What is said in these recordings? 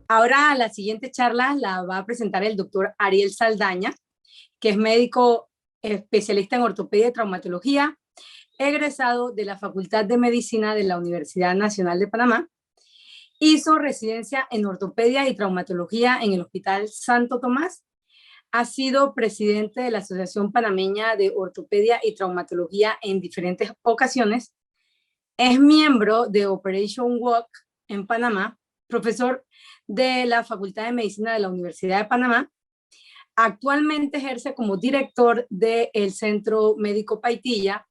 Ahora la siguiente charla la va a presentar el doctor Ariel Saldaña, que es médico especialista en ortopedia y traumatología, egresado de la Facultad de Medicina de la Universidad Nacional de Panamá. Hizo residencia en ortopedia y traumatología en el Hospital Santo Tomás. Ha sido presidente de la Asociación Panameña de Ortopedia y Traumatología en diferentes ocasiones. Es miembro de Operation Walk en Panamá, profesor de la Facultad de Medicina de la Universidad de Panamá. Actualmente ejerce como director del Centro Médico Paitilla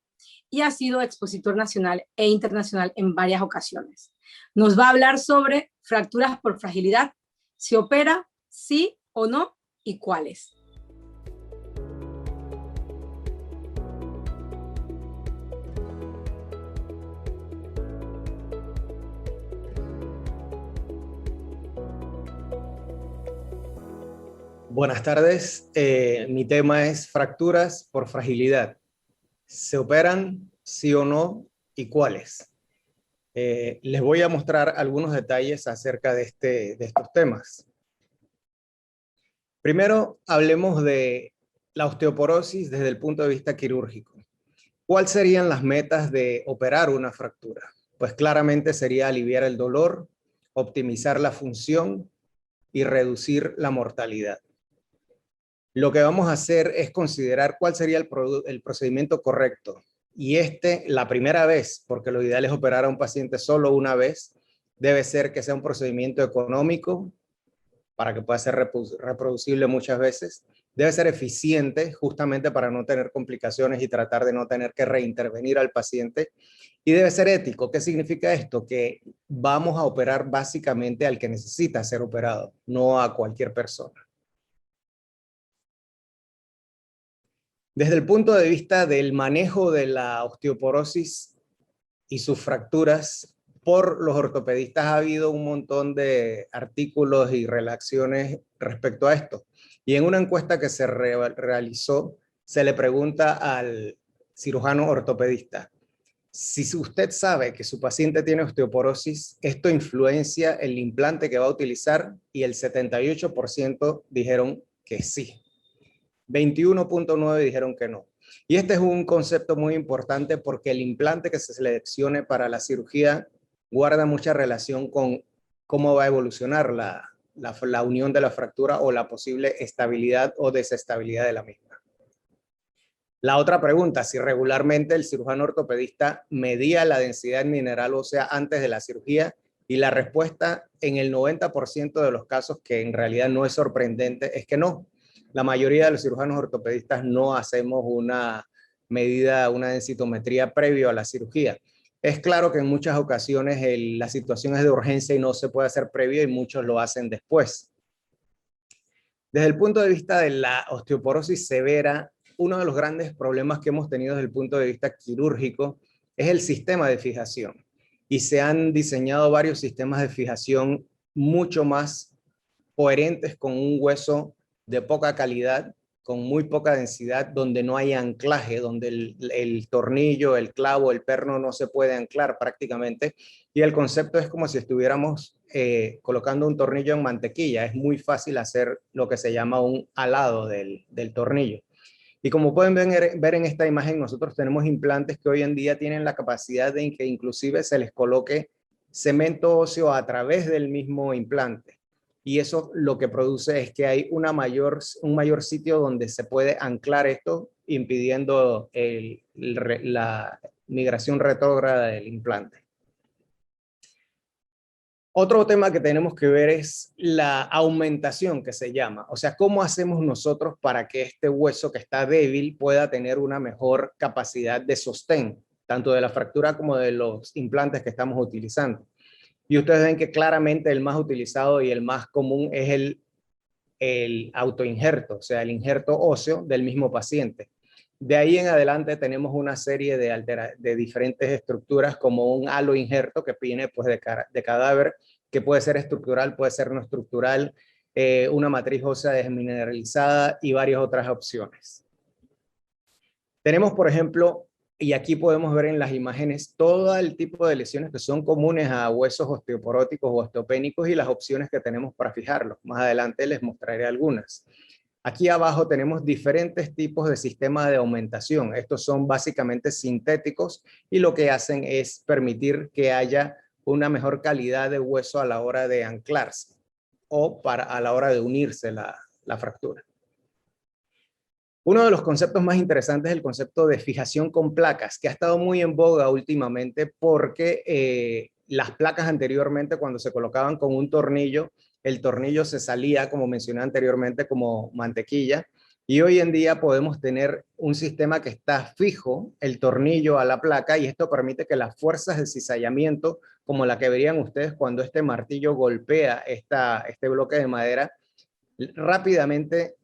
y ha sido expositor nacional e internacional en varias ocasiones. Nos va a hablar sobre fracturas por fragilidad, si opera, sí o no y cuáles. Buenas tardes, mi tema es fracturas por fragilidad. ¿Se operan, sí o no, y cuáles? Les voy a mostrar algunos detalles acerca de estos temas. Primero, hablemos de la osteoporosis desde el punto de vista quirúrgico. ¿Cuáles serían las metas de operar una fractura? Pues claramente sería aliviar el dolor, optimizar la función y reducir la mortalidad. Lo que vamos a hacer es considerar cuál sería el procedimiento correcto. Y la primera vez, porque lo ideal es operar a un paciente solo una vez, debe ser que sea un procedimiento económico para que pueda ser reproducible muchas veces. Debe ser eficiente justamente para no tener complicaciones y tratar de no tener que reintervenir al paciente. Y debe ser ético. ¿Qué significa esto? Que vamos a operar básicamente al que necesita ser operado, no a cualquier persona. Desde el punto de vista del manejo de la osteoporosis y sus fracturas, por los ortopedistas ha habido un montón de artículos y relaciones respecto a esto. Y en una encuesta que se realizó, se le pregunta al cirujano ortopedista: si usted sabe que su paciente tiene osteoporosis, ¿esto influencia el implante que va a utilizar? Y el 78% dijeron que sí. 21.9 dijeron que no. Y este es un concepto muy importante porque el implante que se seleccione para la cirugía guarda mucha relación con cómo va a evolucionar la unión de la fractura o la posible estabilidad o desestabilidad de la misma. La otra pregunta, si regularmente el cirujano ortopedista medía la densidad mineral ósea antes de la cirugía, y la respuesta en el 90% de los casos, que en realidad no es sorprendente, es que no. La mayoría de los cirujanos ortopedistas no hacemos una medida, una densitometría previo a la cirugía. Es claro que en muchas ocasiones la situación es de urgencia y no se puede hacer previo, y muchos lo hacen después. Desde el punto de vista de la osteoporosis severa, uno de los grandes problemas que hemos tenido desde el punto de vista quirúrgico es el sistema de fijación. Y se han diseñado varios sistemas de fijación mucho más coherentes con un hueso de poca calidad, con muy poca densidad, donde no hay anclaje, donde el tornillo, el clavo, el perno no se puede anclar prácticamente. Y el concepto es como si estuviéramos colocando un tornillo en mantequilla. Es muy fácil hacer lo que se llama un alado del tornillo. Y como pueden ver en esta imagen, nosotros tenemos implantes que hoy en día tienen la capacidad de que inclusive se les coloque cemento óseo a través del mismo implante. Y eso lo que produce es que hay un mayor sitio donde se puede anclar esto, impidiendo la migración retrógrada del implante. Otro tema que tenemos que ver es la aumentación, que se llama. O sea, ¿cómo hacemos nosotros para que este hueso que está débil pueda tener una mejor capacidad de sostén, tanto de la fractura como de los implantes que estamos utilizando? Y ustedes ven que claramente el más utilizado y el más común es el autoinjerto, o sea, el injerto óseo del mismo paciente. De ahí en adelante tenemos una serie de diferentes estructuras, como un aloinjerto que viene pues de cadáver, que puede ser estructural, puede ser no estructural, una matriz ósea desmineralizada y varias otras opciones. Tenemos, por ejemplo, Y aquí podemos ver en las imágenes todo el tipo de lesiones que son comunes a huesos osteoporóticos o osteopénicos y las opciones que tenemos para fijarlos. Más adelante les mostraré algunas. Aquí abajo tenemos diferentes tipos de sistemas de aumentación. Estos son básicamente sintéticos y lo que hacen es permitir que haya una mejor calidad de hueso a la hora de anclarse o a la hora de unirse la fractura. Uno de los conceptos más interesantes es el concepto de fijación con placas, que ha estado muy en boga últimamente porque las placas anteriormente, cuando se colocaban con un tornillo, el tornillo se salía, como mencioné anteriormente, como mantequilla, y hoy en día podemos tener un sistema que está fijo, el tornillo a la placa, y esto permite que las fuerzas de cizallamiento, como la que verían ustedes cuando este martillo golpea este bloque de madera, rápidamente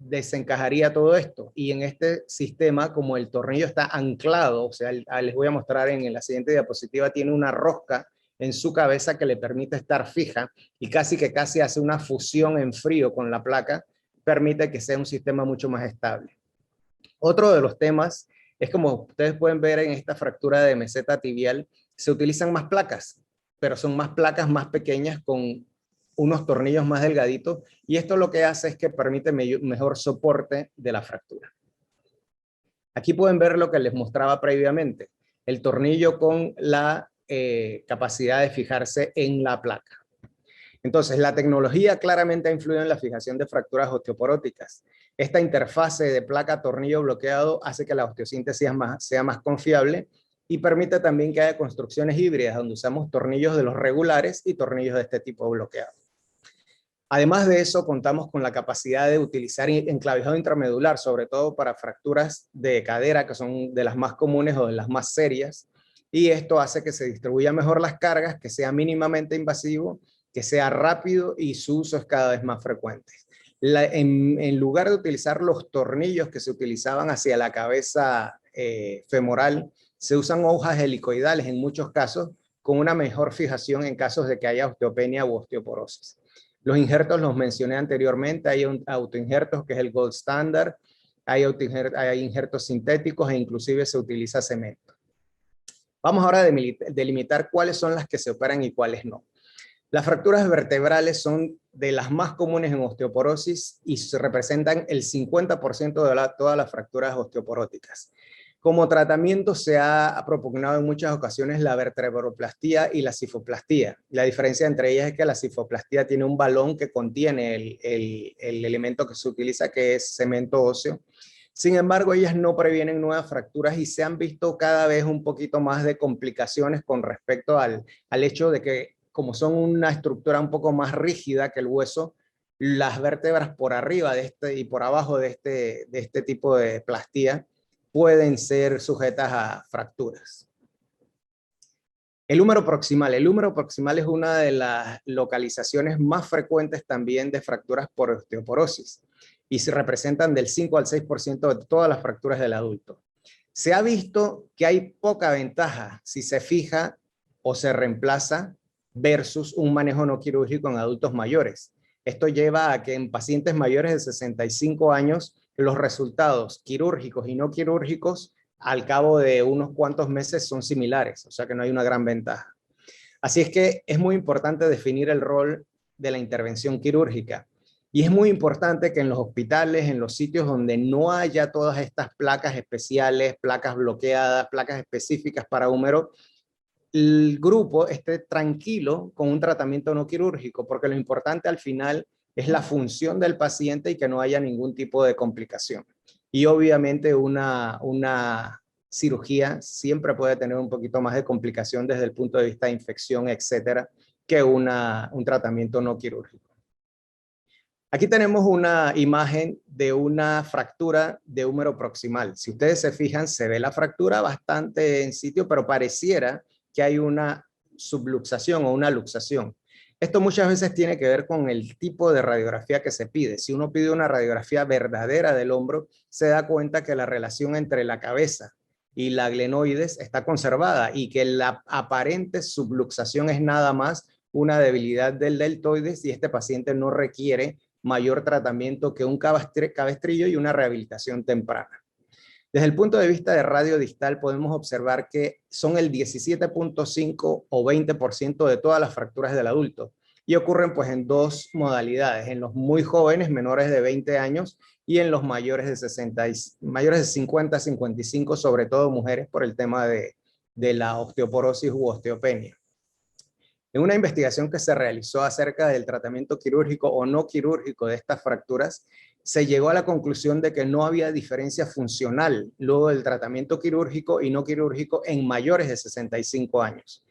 desencajaría todo esto. Y en este sistema, como el tornillo está anclado, o sea, les voy a mostrar en la siguiente diapositiva, tiene una rosca en su cabeza que le permite estar fija y casi hace una fusión en frío con la placa, permite que sea un sistema mucho más estable. Otro de los temas es, como ustedes pueden ver en esta fractura de meseta tibial, se utilizan más placas, pero son más placas más pequeñas con unos tornillos más delgaditos, y esto lo que hace es que permite mejor soporte de la fractura. Aquí pueden ver lo que les mostraba previamente, el tornillo con la capacidad de fijarse en la placa. Entonces, la tecnología claramente ha influido en la fijación de fracturas osteoporóticas. Esta interfase de placa-tornillo bloqueado hace que la osteosíntesis sea más confiable y permite también que haya construcciones híbridas donde usamos tornillos de los regulares y tornillos de este tipo bloqueado. Además de eso, contamos con la capacidad de utilizar enclavijado intramedular, sobre todo para fracturas de cadera, que son de las más comunes o de las más serias, y esto hace que se distribuya mejor las cargas, que sea mínimamente invasivo, que sea rápido y su uso es cada vez más frecuente. En lugar de utilizar los tornillos que se utilizaban hacia la cabeza femoral, se usan hojas helicoidales en muchos casos, con una mejor fijación en casos de que haya osteopenia u osteoporosis. Los injertos los mencioné anteriormente, hay autoinjertos que es el gold standard, hay injertos sintéticos e inclusive se utiliza cemento. Vamos ahora a delimitar cuáles son las que se operan y cuáles no. Las fracturas vertebrales son de las más comunes en osteoporosis y se representan el 50% de todas las fracturas osteoporóticas. Como tratamiento se ha propugnado en muchas ocasiones la vertebroplastía y la cifoplastía. La diferencia entre ellas es que la cifoplastía tiene un balón que contiene el elemento que se utiliza, que es cemento óseo. Sin embargo, ellas no previenen nuevas fracturas y se han visto cada vez un poquito más de complicaciones con respecto al hecho de que, como son una estructura un poco más rígida que el hueso, las vértebras por arriba de y por abajo de este tipo de plastía pueden ser sujetas a fracturas. El húmero proximal. El húmero proximal es una de las localizaciones más frecuentes también de fracturas por osteoporosis y se representan del 5 al 6% de todas las fracturas del adulto. Se ha visto que hay poca ventaja si se fija o se reemplaza versus un manejo no quirúrgico en adultos mayores. Esto lleva a que en pacientes mayores de 65 años los resultados quirúrgicos y no quirúrgicos al cabo de unos cuantos meses son similares, o sea que no hay una gran ventaja. Así es que es muy importante definir el rol de la intervención quirúrgica. Y es muy importante que en los hospitales, en los sitios donde no haya todas estas placas especiales, placas bloqueadas, placas específicas para húmero, el grupo esté tranquilo con un tratamiento no quirúrgico, porque lo importante al final es la función del paciente y que no haya ningún tipo de complicación. Y obviamente una cirugía siempre puede tener un poquito más de complicación desde el punto de vista de infección, etcétera, que un tratamiento no quirúrgico. Aquí tenemos una imagen de una fractura de húmero proximal. Si ustedes se fijan, se ve la fractura bastante en sitio, pero pareciera que hay una subluxación o una luxación. Esto muchas veces tiene que ver con el tipo de radiografía que se pide. Si uno pide una radiografía verdadera del hombro, se da cuenta que la relación entre la cabeza y la glenoides está conservada y que la aparente subluxación es nada más una debilidad del deltoides y este paciente no requiere mayor tratamiento que un cabestrillo y una rehabilitación temprana. Desde el punto de vista de radio distal podemos observar que son el 17.5 o 20% de todas las fracturas del adulto y ocurren pues en dos modalidades, en los muy jóvenes, menores de 20 años, y en los mayores de 50 a 55, sobre todo mujeres por el tema de la osteoporosis u osteopenia. En una investigación que se realizó acerca del tratamiento quirúrgico o no quirúrgico de estas fracturas, se llegó a la conclusión de que no había diferencia funcional luego del tratamiento quirúrgico y no quirúrgico en mayores de 65 años.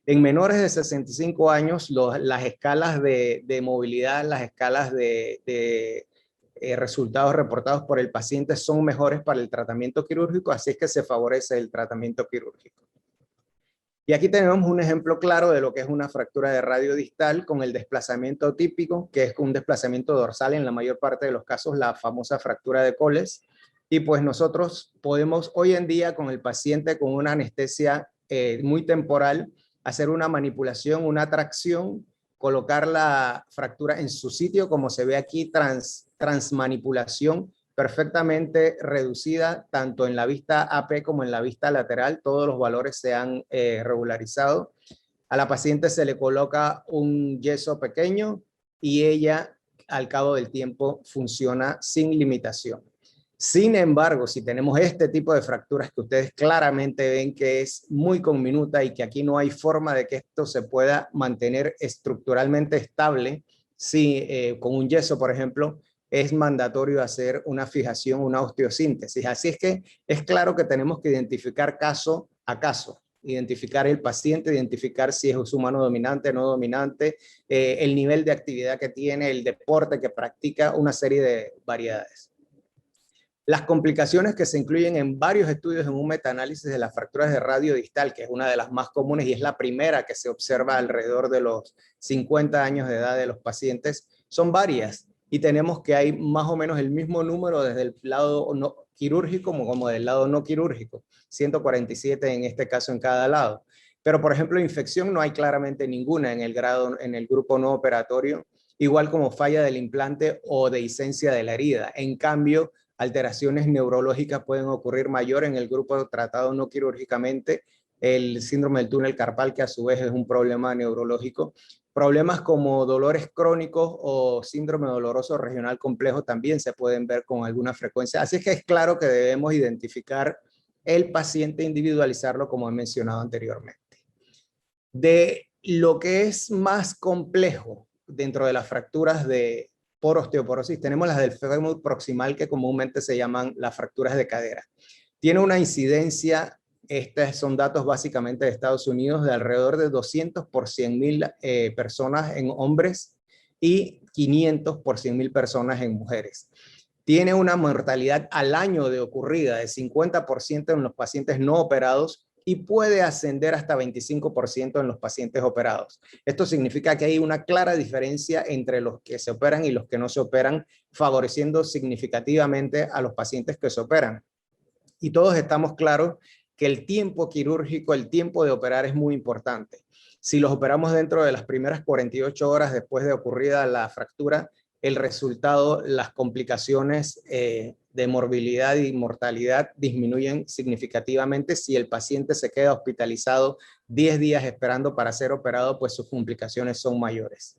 En menores de 65 años, las escalas de movilidad, las escalas de resultados reportados por el paciente son mejores para el tratamiento quirúrgico, así es que se favorece el tratamiento quirúrgico. Y aquí tenemos un ejemplo claro de lo que es una fractura de radio distal con el desplazamiento típico, que es un desplazamiento dorsal en la mayor parte de los casos, la famosa fractura de Colles. Y pues nosotros podemos hoy en día con el paciente con una anestesia muy temporal, hacer una manipulación, una tracción, colocar la fractura en su sitio, como se ve aquí, transmanipulación, perfectamente reducida tanto en la vista AP como en la vista lateral. Todos los valores se han regularizado. A la paciente se le coloca un yeso pequeño y ella al cabo del tiempo funciona sin limitación. Sin embargo, si tenemos este tipo de fracturas que ustedes claramente ven que es muy conminuta y que aquí no hay forma de que esto se pueda mantener estructuralmente estable, si con un yeso, por ejemplo, es mandatorio hacer una fijación, una osteosíntesis. Así es que es claro que tenemos que identificar caso a caso, identificar el paciente, identificar si es humano dominante, no dominante, el nivel de actividad que tiene, el deporte que practica, una serie de variedades. Las complicaciones que se incluyen en varios estudios en un metaanálisis de las fracturas de radio distal, que es una de las más comunes y es la primera que se observa alrededor de los 50 años de edad de los pacientes, son varias. Y tenemos que hay más o menos el mismo número desde el lado no quirúrgico como del lado no quirúrgico, 147 en este caso en cada lado. Pero, por ejemplo, infección no hay claramente ninguna en el grupo no operatorio, igual como falla del implante o dehiscencia de la herida. En cambio, alteraciones neurológicas pueden ocurrir mayor en el grupo tratado no quirúrgicamente, el síndrome del túnel carpal, que a su vez es un problema neurológico. Problemas como dolores crónicos o síndrome doloroso regional complejo también se pueden ver con alguna frecuencia. Así es que es claro que debemos identificar el paciente, individualizarlo como he mencionado anteriormente. De lo que es más complejo dentro de las fracturas por osteoporosis, tenemos las del fémur proximal, que comúnmente se llaman las fracturas de cadera. Tiene una incidencia, estos son datos básicamente de Estados Unidos, de alrededor de 200 por 100,000 personas en hombres y 500 por 100,000 personas en mujeres. Tiene una mortalidad al año de ocurrida de 50% en los pacientes no operados y puede ascender hasta 25% en los pacientes operados. Esto significa que hay una clara diferencia entre los que se operan y los que no se operan, favoreciendo significativamente a los pacientes que se operan. Y todos estamos claros que el tiempo quirúrgico, el tiempo de operar es muy importante. Si los operamos dentro de las primeras 48 horas después de ocurrida la fractura, el resultado, las complicaciones de morbilidad y mortalidad disminuyen significativamente. Si el paciente se queda hospitalizado 10 días esperando para ser operado, pues sus complicaciones son mayores.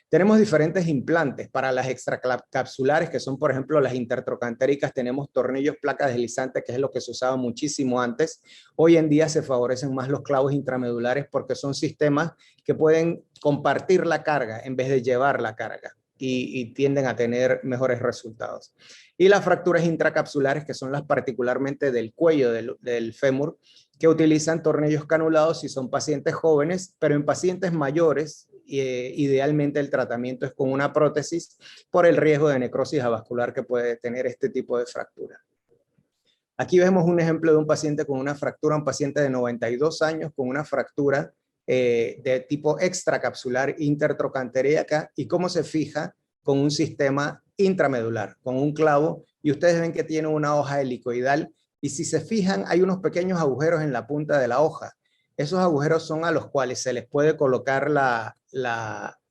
Tenemos diferentes implantes para las extracapsulares, que son, por ejemplo, las intertrocantéricas. Tenemos tornillos, placas deslizantes, que es lo que se usaba muchísimo antes. Hoy en día se favorecen más los clavos intramedulares porque son sistemas que pueden compartir la carga en vez de llevar la carga y tienden a tener mejores resultados. Y las fracturas intracapsulares, que son las particularmente del cuello del fémur, que utilizan tornillos canulados si son pacientes jóvenes, pero en pacientes mayores, idealmente el tratamiento es con una prótesis por el riesgo de necrosis avascular que puede tener este tipo de fractura. Aquí vemos un ejemplo de un paciente con una fractura, un paciente de 92 años con una fractura de tipo extracapsular intertrocanteríaca y cómo se fija con un sistema intramedular, con un clavo, y ustedes ven que tiene una hoja helicoidal y si se fijan hay unos pequeños agujeros en la punta de la hoja. Esos agujeros son a los cuales se les puede colocar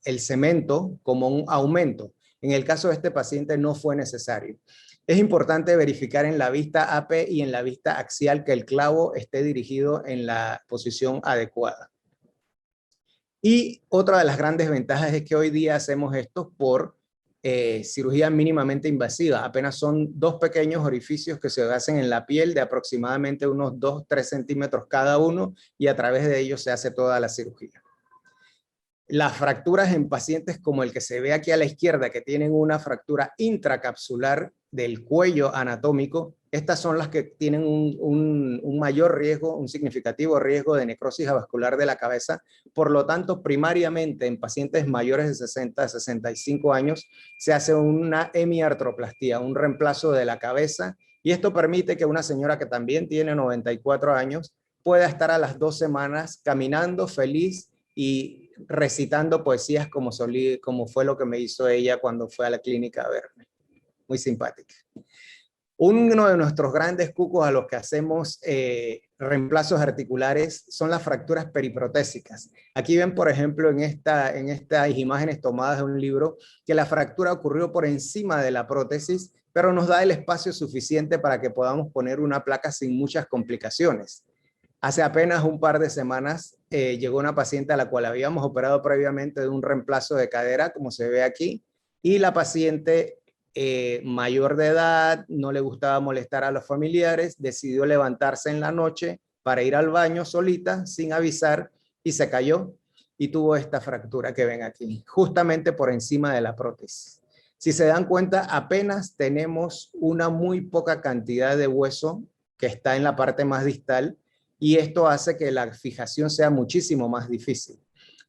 el cemento como un aumento. En el caso de este paciente no fue necesario. Es importante verificar en la vista AP y en la vista axial que el clavo esté dirigido en la posición adecuada. Y otra de las grandes ventajas es que hoy día hacemos esto por cirugía mínimamente invasiva. Apenas son 2 pequeños orificios que se hacen en la piel de aproximadamente unos 2-3 centímetros cada uno y a través de ellos se hace toda la cirugía. Las fracturas en pacientes como el que se ve aquí a la izquierda, que tienen una fractura intracapsular del cuello anatómico, estas son las que tienen un mayor riesgo, un significativo riesgo de necrosis avascular de la cabeza. Por lo tanto, primariamente en pacientes mayores de 60 a 65 años se hace una hemiartroplastía, un reemplazo de la cabeza, y esto permite que una señora que también tiene 94 años pueda estar a las 2 semanas caminando feliz y recitando poesías como fue lo que me hizo ella cuando fue a la clínica a verme. Muy simpática. Uno de nuestros grandes cucos a los que hacemos reemplazos articulares son las fracturas periprotésicas. Aquí ven, por ejemplo, en estas imágenes tomadas de un libro, que la fractura ocurrió por encima de la prótesis, pero nos da el espacio suficiente para que podamos poner una placa sin muchas complicaciones. Hace apenas un par de semanas llegó una paciente a la cual habíamos operado previamente de un reemplazo de cadera, como se ve aquí, y la paciente mayor de edad, no le gustaba molestar a los familiares, decidió levantarse en la noche para ir al baño solita, sin avisar, y se cayó y tuvo esta fractura que ven aquí, justamente por encima de la prótesis. Si se dan cuenta, apenas tenemos una muy poca cantidad de hueso que está en la parte más distal, y esto hace que la fijación sea muchísimo más difícil.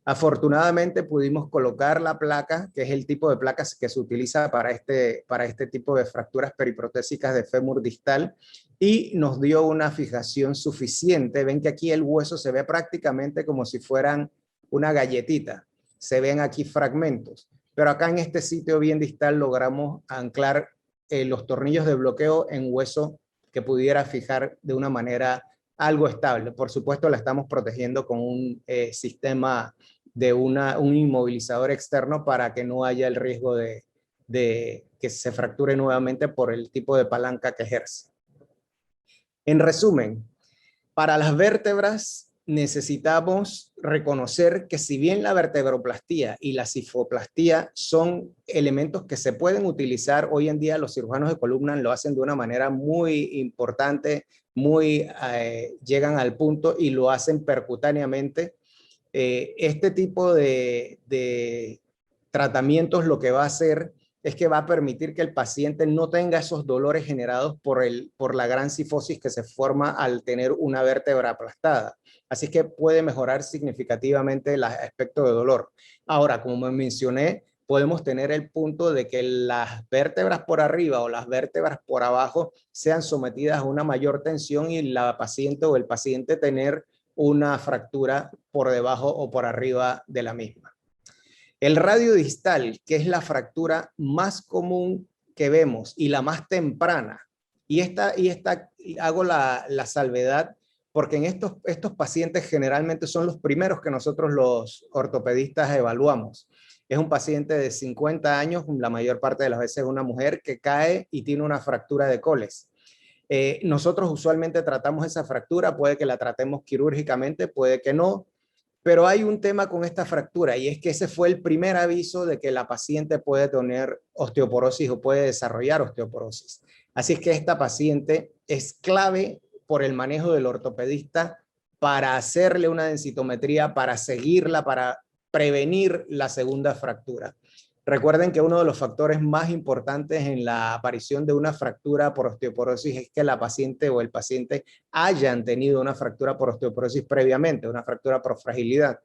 Afortunadamente pudimos colocar la placa, que es el tipo de placas que se utiliza para este tipo de fracturas periprotésicas de fémur distal, y nos dio una fijación suficiente. Ven que aquí el hueso se ve prácticamente como si fueran una galletita. Se ven aquí fragmentos, pero acá en este sitio bien distal logramos anclar los tornillos de bloqueo en hueso que pudiera fijar de una manera algo estable. Por supuesto, la estamos protegiendo con un sistema de un inmovilizador externo para que no haya el riesgo de que se fracture nuevamente por el tipo de palanca que ejerce. En resumen, para las vértebras necesitamos reconocer que si bien la vertebroplastía y la cifoplastía son elementos que se pueden utilizar hoy en día, los cirujanos de columna lo hacen de una manera muy importante, llegan al punto y lo hacen percutáneamente. Este tipo de tratamientos lo que va a hacer es que va a permitir que el paciente no tenga esos dolores generados por la gran cifosis que se forma al tener una vértebra aplastada. Así que puede mejorar significativamente el aspecto de dolor. Ahora, como mencioné, podemos tener el punto de que las vértebras por arriba o las vértebras por abajo sean sometidas a una mayor tensión y la paciente o el paciente tener una fractura por debajo o por arriba de la misma. El radio distal, que es la fractura más común que vemos y la más temprana, y esta hago la salvedad porque en estos pacientes generalmente son los primeros que nosotros los ortopedistas evaluamos. Es un paciente de 50 años, la mayor parte de las veces una mujer que cae y tiene una fractura de coles. Nosotros usualmente tratamos esa fractura, puede que la tratemos quirúrgicamente, puede que no, pero hay un tema con esta fractura y es que ese fue el primer aviso de que la paciente puede tener osteoporosis o puede desarrollar osteoporosis. Así es que esta paciente es clave por el manejo del ortopedista para hacerle una densitometría, para seguirla, para prevenir la segunda fractura. Recuerden que uno de los factores más importantes en la aparición de una fractura por osteoporosis es que la paciente o el paciente hayan tenido una fractura por osteoporosis previamente, una fractura por fragilidad.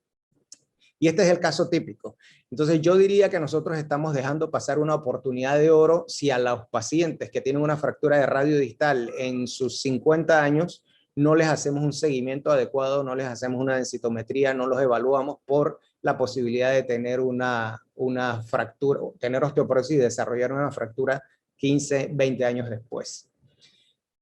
Y este es el caso típico. Entonces yo diría que nosotros estamos dejando pasar una oportunidad de oro si a los pacientes que tienen una fractura de radio distal en sus 50 años no les hacemos un seguimiento adecuado, no les hacemos una densitometría, no los evaluamos por la posibilidad de tener una fractura, tener osteoporosis y desarrollar una fractura 15, 20 años después.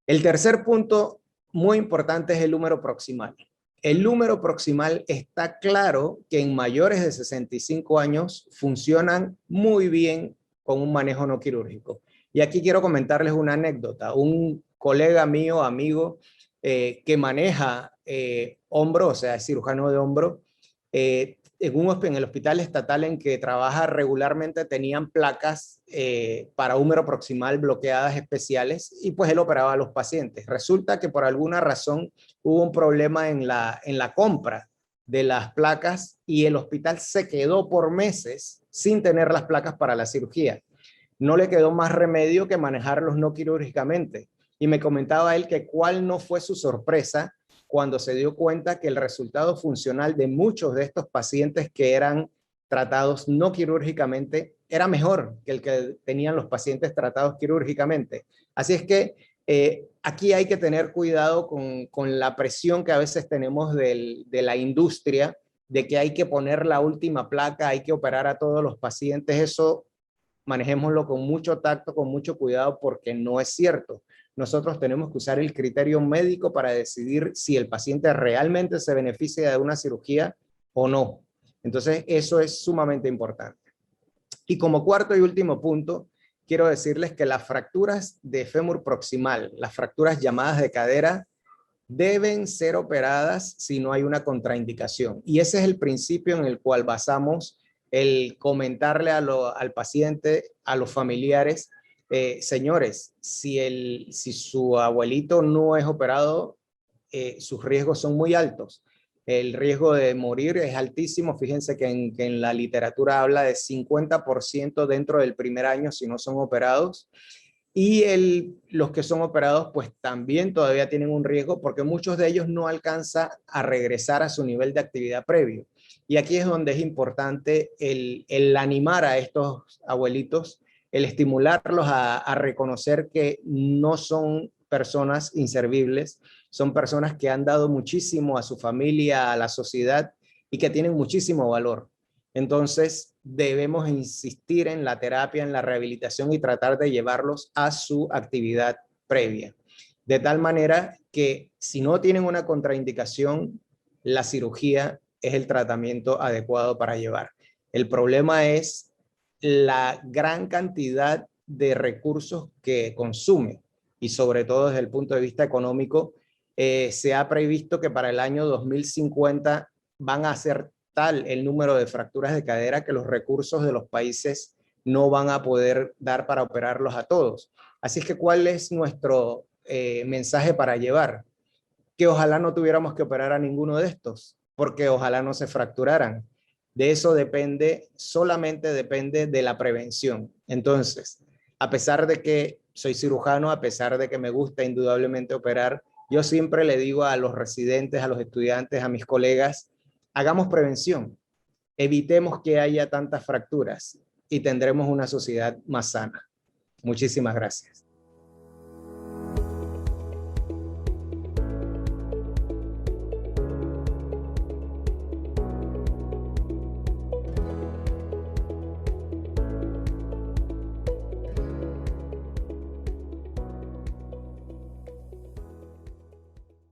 El tercer punto muy importante es el húmero proximal. El húmero proximal está claro que en mayores de 65 años funcionan muy bien con un manejo no quirúrgico. Y aquí quiero comentarles una anécdota. Un colega mío, amigo, que maneja hombro, o sea, es cirujano de hombro, en el hospital estatal en que trabaja regularmente tenían placas para húmero proximal bloqueadas especiales y pues él operaba a los pacientes. Resulta que por alguna razón hubo un problema en la compra de las placas y el hospital se quedó por meses sin tener las placas para la cirugía. No le quedó más remedio que manejarlos no quirúrgicamente. Y me comentaba él que cuál no fue su sorpresa cuando se dio cuenta que el resultado funcional de muchos de estos pacientes que eran tratados no quirúrgicamente era mejor que el que tenían los pacientes tratados quirúrgicamente. Así es que aquí hay que tener cuidado con la presión que a veces tenemos de la industria, de que hay que poner la última placa, hay que operar a todos los pacientes. Eso manejémoslo con mucho tacto, con mucho cuidado, porque no es cierto. Nosotros tenemos que usar el criterio médico para decidir si el paciente realmente se beneficia de una cirugía o no. Entonces, eso es sumamente importante. Y como cuarto y último punto, quiero decirles que las fracturas de fémur proximal, las fracturas llamadas de cadera, deben ser operadas si no hay una contraindicación. Y ese es el principio en el cual basamos el comentarle al paciente, a los familiares, señores, si su abuelito no es operado, sus riesgos son muy altos. El riesgo de morir es altísimo. Fíjense que en la literatura habla de 50% dentro del primer año si no son operados. Y los que son operados pues también todavía tienen un riesgo porque muchos de ellos no alcanzan a regresar a su nivel de actividad previo. Y aquí es donde es importante el animar a estos abuelitos, el estimularlos a reconocer que no son personas inservibles, son personas que han dado muchísimo a su familia, a la sociedad y que tienen muchísimo valor. Entonces, debemos insistir en la terapia, en la rehabilitación y tratar de llevarlos a su actividad previa. De tal manera que si no tienen una contraindicación, la cirugía es el tratamiento adecuado para llevar. El problema es la gran cantidad de recursos que consume y sobre todo desde el punto de vista económico, se ha previsto que para el año 2050 van a ser tal el número de fracturas de cadera que los recursos de los países no van a poder dar para operarlos a todos. Así es que, ¿cuál es nuestro mensaje para llevar? Que ojalá no tuviéramos que operar a ninguno de estos, porque ojalá no se fracturaran. De eso depende, solamente depende de la prevención. Entonces, a pesar de que soy cirujano, a pesar de que me gusta indudablemente operar, yo siempre le digo a los residentes, a los estudiantes, a mis colegas, hagamos prevención, evitemos que haya tantas fracturas y tendremos una sociedad más sana. Muchísimas gracias.